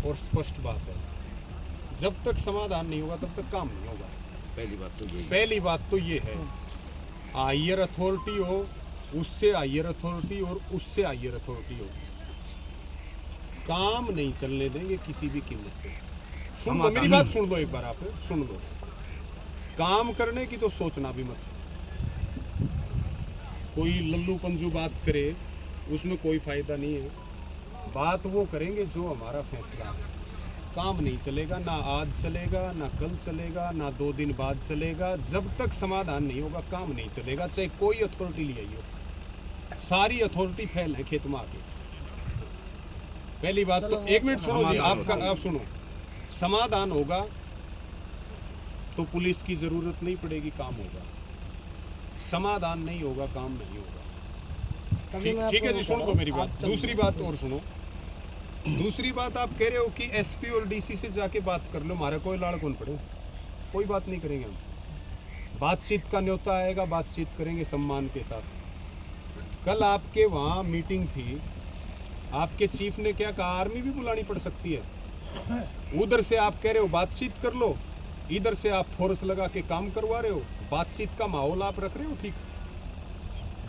और स्पष्ट बात है, जब तक समाधान नहीं होगा तब तक काम नहीं होगा। पहली बात तो ये है, हायर अथॉरिटी हो, उससे हायर अथॉरिटी और उससे हायर अथॉरिटी हो, काम नहीं चलने देंगे किसी भी कीमत पे। सुन लो मेरी बात, सुन लो एक बार, आप सुन लो। काम करने की तो सोचना भी मत। कोई लल्लू पंजू बात करे उसमें कोई फायदा नहीं है। बात वो करेंगे जो हमारा फैसला है। काम नहीं चलेगा, ना आज चलेगा, ना कल चलेगा, ना 2 दिन बाद चलेगा। जब तक समाधान नहीं होगा काम नहीं चलेगा, चाहे कोई अथॉरिटी ले आई हो। सारी अथॉरिटी फेल है खेत में आके। पहली बात तो 1 मिनट सुनो जी, आप सुनो। समाधान होगा तो पुलिस की जरूरत नहीं पड़ेगी, काम होगा। समाधान नहीं होगा, काम नहीं होगा। ठीक है जी, सुन लो मेरी बात। दूसरी बात और सुनो। दूसरी बात, आप कह रहे हो कि एसपी और डीसी से जाके बात कर लो, हमारा कोई लाड़ कौन पड़े। कोई बात नहीं करेंगे हम। बातचीत का न्योता आएगा, बातचीत करेंगे सम्मान के साथ। कल आपके वहाँ मीटिंग थी, आपके चीफ ने क्या कहा, आर्मी भी बुलानी पड़ सकती है। उधर से आप कह रहे हो बातचीत कर लो, इधर से आप फोर्स लगा के काम करवा रहे हो। बातचीत का माहौल आप रख रहे हो, ठीक।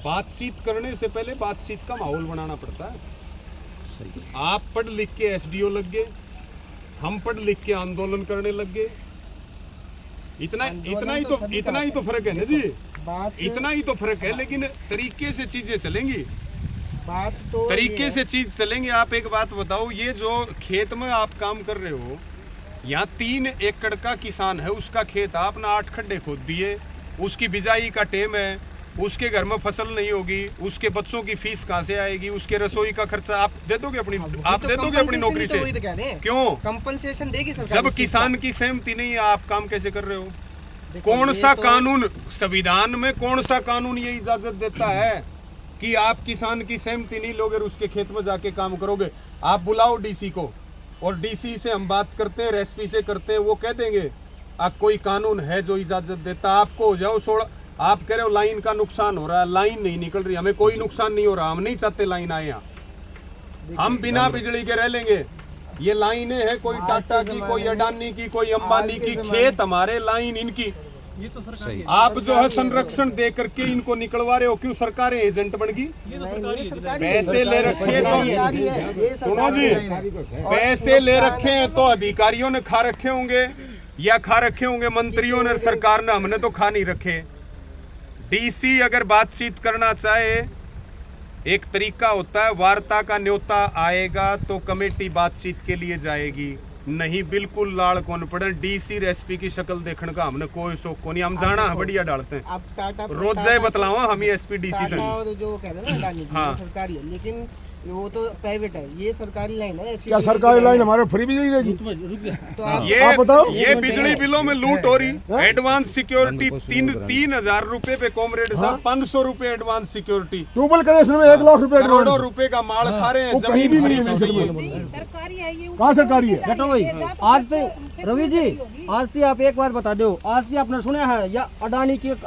बातचीत करने से पहले बातचीत का माहौल बनाना पड़ता है। आप पढ़ लिख के एसडीओ लग गए, हम पढ़ लिख के आंदोलन करने लग गए। इतना ही तो फर्क है ना जी, इतना ही तो फर्क है। लेकिन तरीके से चीजें चलेंगी, बात तो तरीके से चीज चलेंगी। आप एक बात बताओ, ये जो खेत में आप काम कर रहे हो, यहाँ 3 एकड़ का किसान है, उसका खेत आपने 8 खड्डे खोद दिए, उसकी बिजाई का टेम है, उसके घर में फसल नहीं होगी, उसके बच्चों की फीस कहाँ से आएगी, उसके रसोई का खर्चा आप दे दोगे अपनी, आप दे दोगे अपनी नौकरी से? क्यों कंपनसेशन देगी सरकार? जब किसान की सहमति नहीं है, आप काम कैसे कर रहे हो? कौन सा कानून, संविधान में कौन सा कानून ये इजाजत देता है कि आप किसान की सहमति नहीं लोगे और उसके खेत में जाके काम करोगे? आप बुलाओ डीसी को, और डीसी से हम बात करते हैं, एसपी से करते हैं, वो कह देंगे आप कोई कानून है जो इजाजत देता आपको हो जाओ छोड़। आप कह रहे हो लाइन का नुकसान हो रहा है, लाइन नहीं निकल रही, हमें कोई नुकसान नहीं हो रहा, हम नहीं चाहते लाइन आए यहाँ, हम बिना बिजली के रह लेंगे। ये लाइनें हैं कोई टाटा की, कोई अडानी की, कोई अंबानी की, खेत हमारे, लाइन इनकी। ये तो सरकारी है। आप जो है संरक्षण दे करके इनको निकलवा रहे हो, क्यों? सरकारें एजेंट बन गई, पैसे ले रखे हैं तो सुनो जी, पैसे ले रखे हैं तो अधिकारियों ने खा रखे होंगे या खा रखे होंगे मंत्रियों ने, सरकार ने, हमने तो खा नहीं रखे। डीसी अगर बातचीत करना चाहे, एक तरीका होता है, वार्ता का न्योता आएगा तो कमेटी बातचीत के लिए जाएगी। नहीं, बिल्कुल लाड़ कौन पड़े, डीसी एसपी की शक्ल देखने का हमने कोई शौक को नहीं। हम जाना बढ़िया डालते हैं, रोज जाए बतलावा हम ही एसपी डीसी तक। जो कहते हैं ना हाँ, सरकारी है, लेकिन वो तो प्राइवेट है, ये सरकारी लाइन है। क्या सरकारी लाइन हमारे फ्री बिजली देगी? तो आप बताओ। ये बिजली बिलों में लूट हो रही। एडवांस सिक्योरिटी 3,000 रुपए पे कॉमरेड साहब, 500 रुपए एडवांस सिक्योरिटी। ट्यूबवेल कनेक्शन में 1 लाख रुपए, करोड़ों रुपए का माल खा रहे हैं। कहीं भी नहीं मिल सकती। सरकारी है ये। कहाँ सरकारी है? घटो भाई, आज से रवि जी, आज से आप एक बात बता दो, आज से आपने सुना है या अडानी की